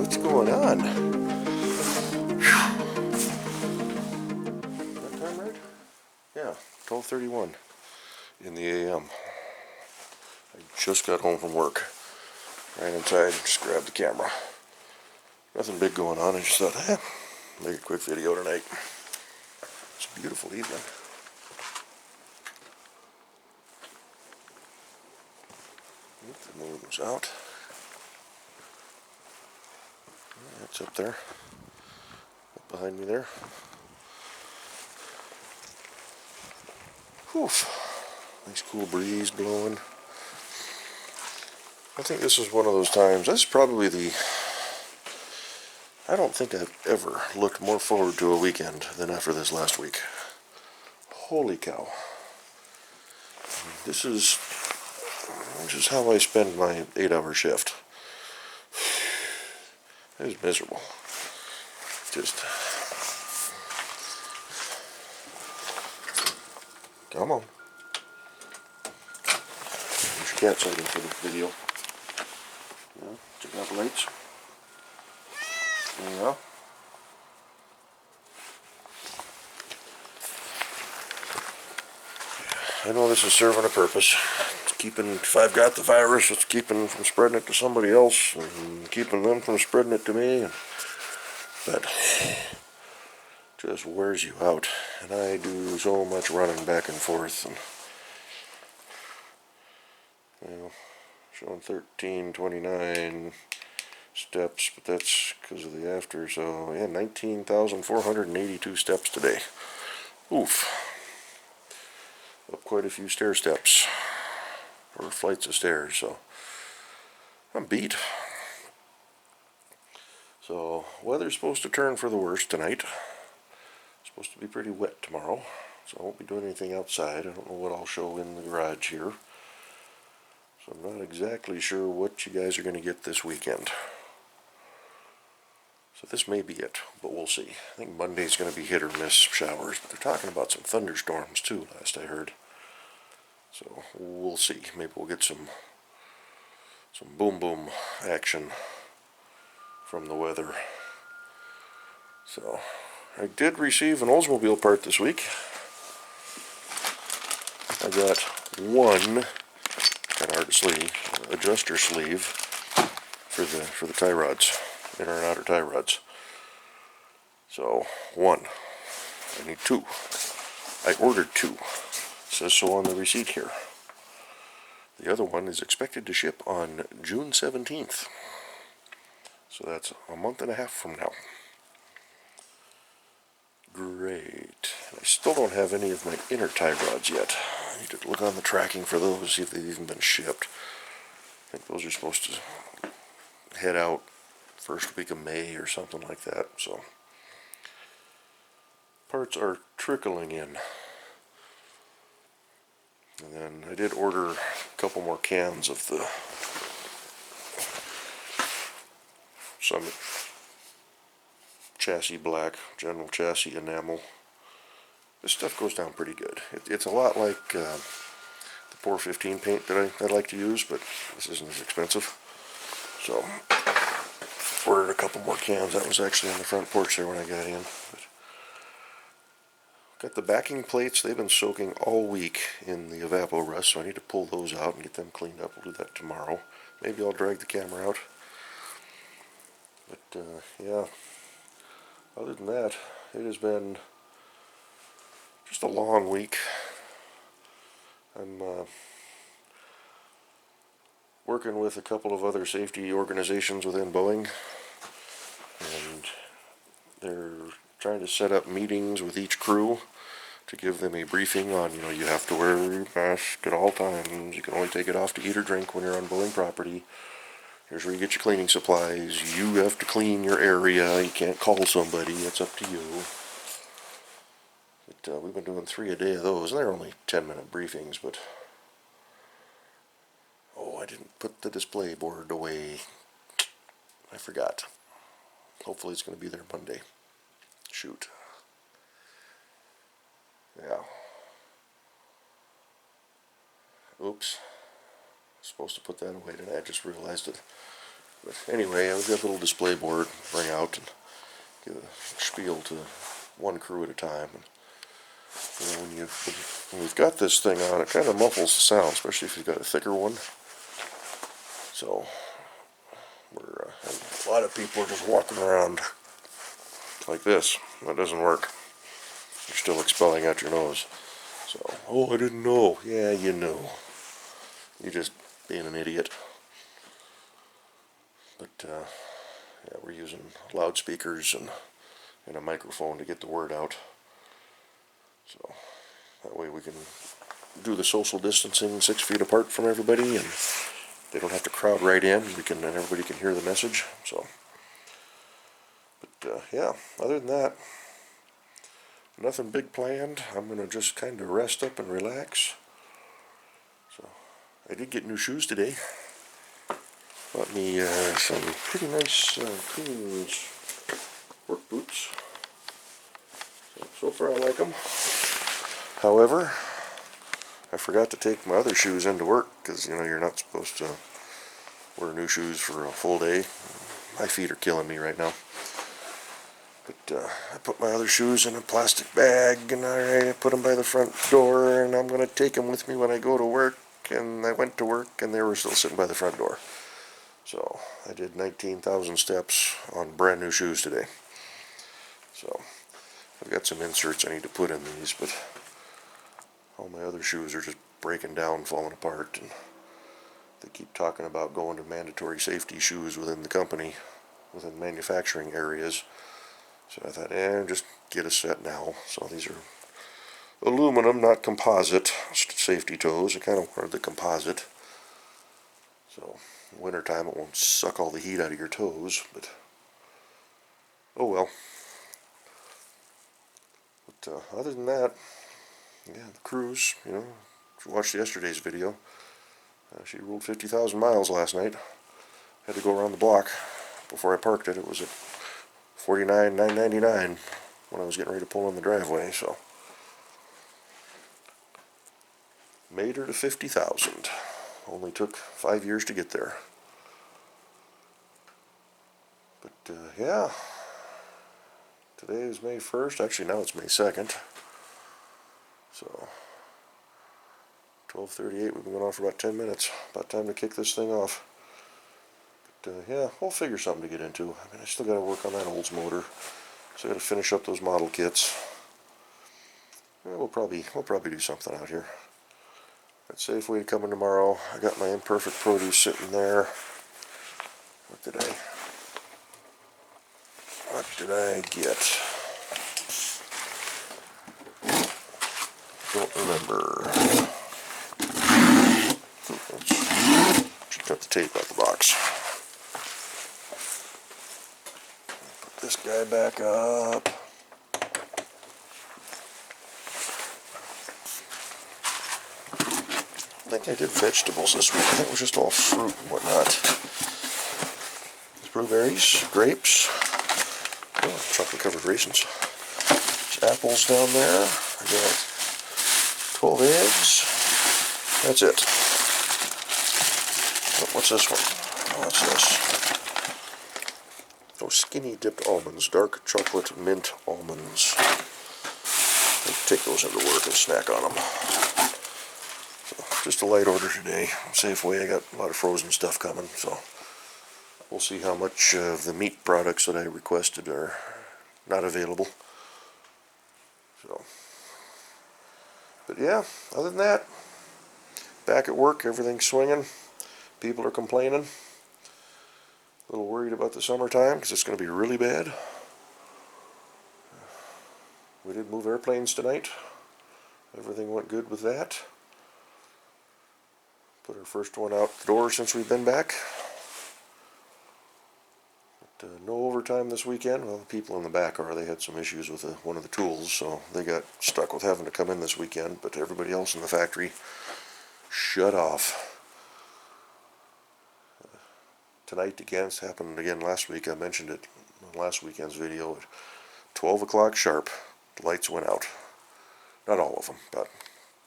What's going on? That time right? Yeah, 12:31 in the AM. I just got home from work. Ran inside, just grabbed the camera. Nothing big going on. I just thought, make a quick video tonight. It's a beautiful evening. The moon was out. It's up there. Up behind me there. Whew. Nice cool breeze blowing. I think this is one of those times. This is probably I don't think I've ever looked more forward to a weekend than after this last week. Holy cow. This is how I spend my 8-hour shift. It was miserable. Just... Come on. There's your cat sighting for the video. Yeah, check out the lights. There you go. I know this is serving a purpose. It's keeping, if I've got the virus, it's keeping from spreading it to somebody else and keeping them from spreading it to me. But just wears you out. And I do so much running back and forth. And, well, showing 1329 steps, but that's because of the after. So yeah, 19,482 steps today. Oof. Up quite a few stair steps, or flights of stairs, so I'm beat. So weather's supposed to turn for the worst tonight. It's supposed to be pretty wet tomorrow, so I won't be doing anything outside. I don't know what I'll show in the garage here, so I'm not exactly sure what you guys are going to get this weekend. So this may be it, but we'll see. I think Monday's going to be hit or miss showers, but they're talking about some thunderstorms too, last I heard. So we'll see. Maybe we'll get some boom boom action from the weather. So I did receive an Oldsmobile part this week. I got one kind of hard to sleeve adjuster sleeve for the tie rods, inner and outer tie rods. So one. I need two. I ordered two. It says so on the receipt here. The other one is expected to ship on June 17th. So that's a month and a half from now. Great. I still don't have any of my inner tie rods yet. I need to look on the tracking for those, see if they've even been shipped. I think those are supposed to head out first week of May or something like that. So parts are trickling in. And then I did order a couple more cans of the Summit chassis black, general chassis enamel. This stuff goes down pretty good. It's a lot like the Pour 15 paint that I like to use, but this isn't as expensive. So ordered a couple more cans. That was actually on the front porch there when I got in. But got the backing plates. They've been soaking all week in the evapo-rust, so I need to pull those out and get them cleaned up. We'll do that tomorrow. Maybe I'll drag the camera out. But yeah, other than that, it has been just a long week. I'm working with a couple of other safety organizations within Boeing, and they're trying to set up meetings with each crew to give them a briefing on, you have to wear your mask at all times. You can only take it off to eat or drink when you're on Boeing property. Here's where you get your cleaning supplies. You have to clean your area. You can't call somebody. It's up to you. But we've been doing 3 a day of those, and they're only 10-minute briefings, but... Oh, I didn't put the display board away. I forgot. Hopefully it's going to be there Monday. Shoot. Yeah. Oops. Supposed to put that away today. I just realized it. But anyway, I've got a little display board, bring out and give a spiel to one crew at a time. And, you know, when you've got this thing on, it kind of muffles the sound, especially if you've got a thicker one. So a lot of people are just walking around like this. That doesn't work. You're still expelling out your nose. So, oh, I didn't know. Yeah, you know. You're just being an idiot. But yeah, we're using loudspeakers and a microphone to get the word out. So that way we can do the social distancing 6 feet apart from everybody, and they don't have to crowd right in. And everybody can hear the message. So, but yeah, other than that, nothing big planned. I'm gonna just kind of rest up and relax. So I did get new shoes today. Bought me some pretty nice Coons work boots. So far I like them. However, I forgot to take my other shoes into work because, you know, you're not supposed to wear new shoes for a full day. My feet are killing me right now. But I put my other shoes in a plastic bag, and I put them by the front door, and I'm going to take them with me when I go to work. And I went to work, and they were still sitting by the front door. So I did 19,000 steps on brand new shoes today. So I've got some inserts I need to put in these, but all my other shoes are just breaking down, falling apart, and they keep talking about going to mandatory safety shoes within the company, within manufacturing areas. So I thought, just get a set now. So these are aluminum, not composite, safety toes. I kind of wanted the composite. So in wintertime it won't suck all the heat out of your toes, but oh well. But other than that, yeah, the cruise, you know, if you watched yesterday's video, she ruled 50,000 miles last night. Had to go around the block before I parked it. It was at 49,999 when I was getting ready to pull in the driveway, so made her to 50,000. Only took 5 years to get there. But yeah, today is May 1st. Actually, now it's May 2nd. So 12:38. We've been going on for about 10 minutes. About time to kick this thing off. But yeah, we'll figure something to get into. I mean, I still got to work on that Olds motor. So I got to finish up those model kits. Yeah, we'll probably do something out here. At Safeway coming tomorrow. I got my imperfect produce sitting there. What did I get? Don't remember. Should cut the tape out the box. Put this guy back up. I think I did vegetables this week. I think it was just all fruit and whatnot. There's blueberries, grapes, chocolate covered raisins. There's apples down there. I got 12 eggs. That's it. What's this one? What's this? Oh, skinny dipped almonds, dark chocolate mint almonds. I'll take those into work and snack on them. Just a light order today. Safeway, I got a lot of frozen stuff coming, so we'll see how much of the meat products that I requested are not available. So, but yeah, other than that, back at work, everything's swinging. People are complaining. A little worried about the summertime because it's going to be really bad. We did move airplanes tonight. Everything went good with that. Put our first one out the door since we've been back. But no overtime this weekend. Well, the people in the back they had some issues with one of the tools, so they got stuck with having to come in this weekend, but everybody else in the factory shut off. Tonight again, it's happened again last week. I mentioned it in last weekend's video. At 12 o'clock sharp, the lights went out. Not all of them, but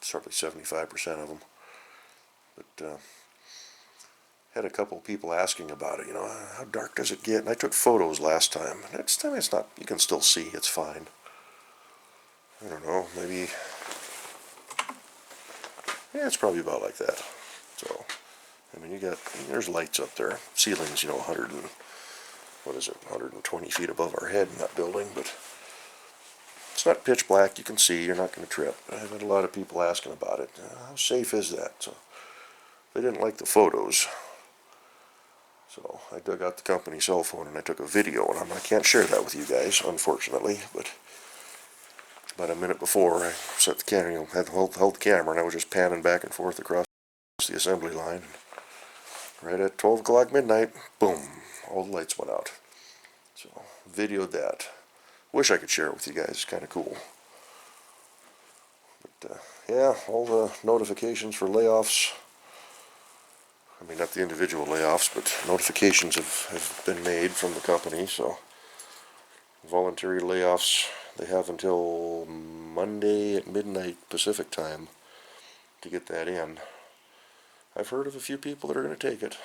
certainly 75% of them. But had a couple people asking about it, how dark does it get? And I took photos last time. This time it's not, you can still see, it's fine. I don't know, maybe, yeah, it's probably about like that. So, I mean, there's lights up there. Ceiling's, 120 feet above our head in that building, but it's not pitch black. You can see, you're not going to trip. I've had a lot of people asking about it. How safe is that? So, they didn't like the photos. So I dug out the company cell phone and I took a video, and I can't share that with you guys, unfortunately, but about a minute before I set the camera, held the camera, and I was just panning back and forth across the assembly line. Right at 12 o'clock midnight, boom, all the lights went out. So, videoed that. Wish I could share it with you guys, it's kind of cool. But, yeah, all the notifications for layoffs, I mean, not the individual layoffs, but notifications have been made from the company, so voluntary layoffs, they have until Monday at midnight Pacific time to get that in. I've heard of a few people that are going to take it.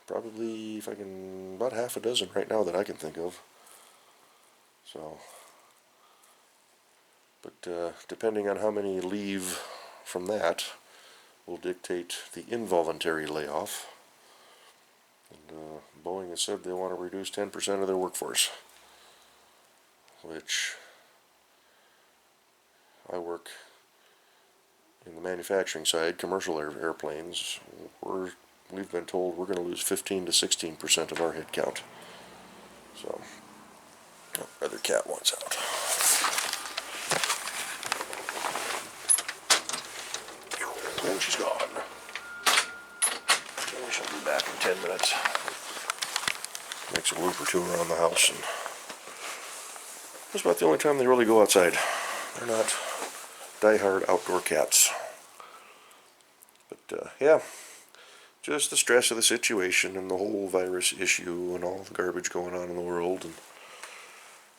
Probably, about half a dozen right now that I can think of. So, but depending on how many leave from that will dictate the involuntary layoff. And Boeing has said they want to reduce 10% of their workforce, which I work in the manufacturing side, commercial airplanes. We've been told we're going to lose 15 to 16% of our headcount. So, other cat wants out. And she's gone. And she'll be back in 10 minutes. Makes a loop or two around the house, and that's about the only time they really go outside. They're not die-hard outdoor cats. But, yeah, just the stress of the situation and the whole virus issue and all the garbage going on in the world. And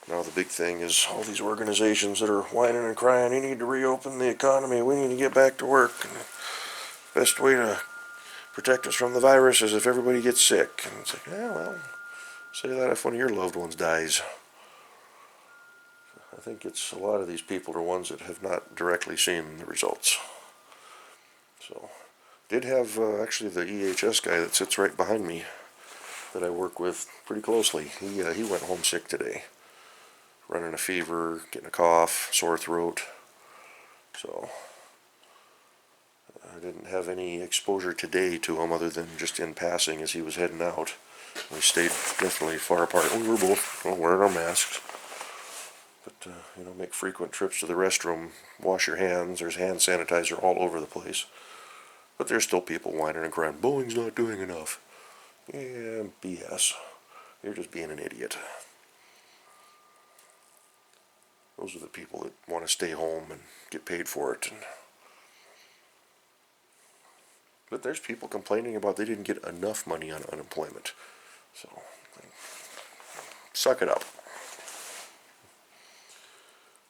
now the big thing is all these organizations that are whining and crying, you need to reopen the economy, we need to get back to work. And the best way to protect us from the virus is if everybody gets sick. And it's like, yeah, well, say that if one of your loved ones dies. I think it's a lot of these people are ones that have not directly seen the results. So, did have actually the EHS guy that sits right behind me that I work with pretty closely. He went home sick today, running a fever, getting a cough, sore throat. So I didn't have any exposure today to him other than just in passing as he was heading out. We stayed definitely far apart. We were both wearing our masks. But, make frequent trips to the restroom, wash your hands. There's hand sanitizer all over the place. But there's still people whining and crying, Boeing's not doing enough. Yeah, BS. You're just being an idiot. Those are the people that want to stay home and get paid for it. But there's people complaining about they didn't get enough money on unemployment. So, suck it up.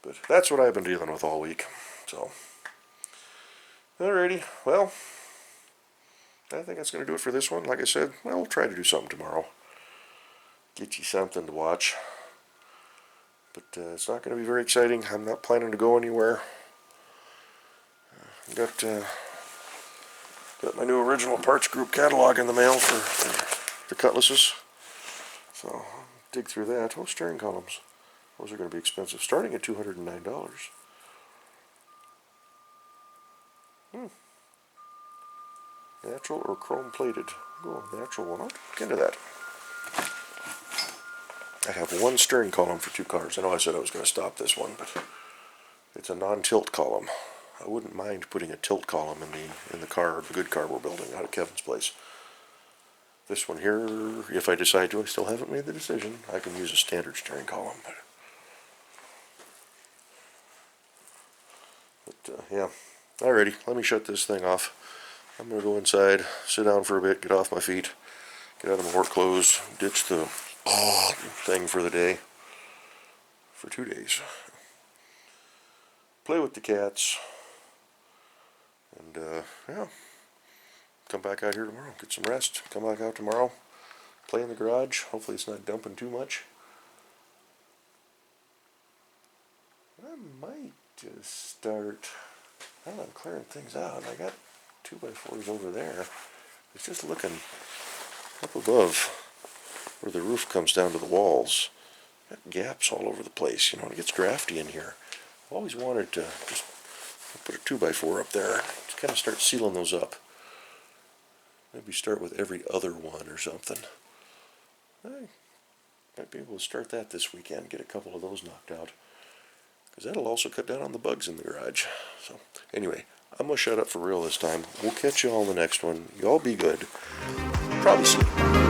But that's what I've been dealing with all week. So, alrighty, well, I think that's going to do it for this one. Like I said, we'll try to do something tomorrow. Get you something to watch. But it's not going to be very exciting. I'm not planning to go anywhere. Got my new original parts group catalog in the mail for the cutlasses. So, I'll dig through that. Oh, steering columns. Those are going to be expensive, starting at $209. Natural or chrome plated? Go natural one. I'll look into that. I have one steering column for two cars. I know I said I was going to stop this one, but it's a non-tilt column. I wouldn't mind putting a tilt column in the car, the good car we're building out at Kevin's place. This one here, if I decide to, I still haven't made the decision. I can use a standard steering column. But yeah. Alrighty, let me shut this thing off. I'm going to go inside, sit down for a bit, get off my feet, get out of my work clothes, ditch the thing for the day, for 2 days. Play with the cats, and yeah, come back out here tomorrow, get some rest, come back out tomorrow, play in the garage. Hopefully it's not dumping too much. I might just start, I don't know, clearing things out. I got 2x4s over there. It's just looking up above where the roof comes down to the walls. Got gaps all over the place, you know, it gets drafty in here. I've always wanted to just put a 2x4 up there, just kind of start sealing those up. Maybe start with every other one or something. I might be able to start that this weekend, get a couple of those knocked out. Because that'll also cut down on the bugs in the garage. So, anyway, I'm going to shut up for real this time. We'll catch you all in the next one. Y'all be good. Probably see you.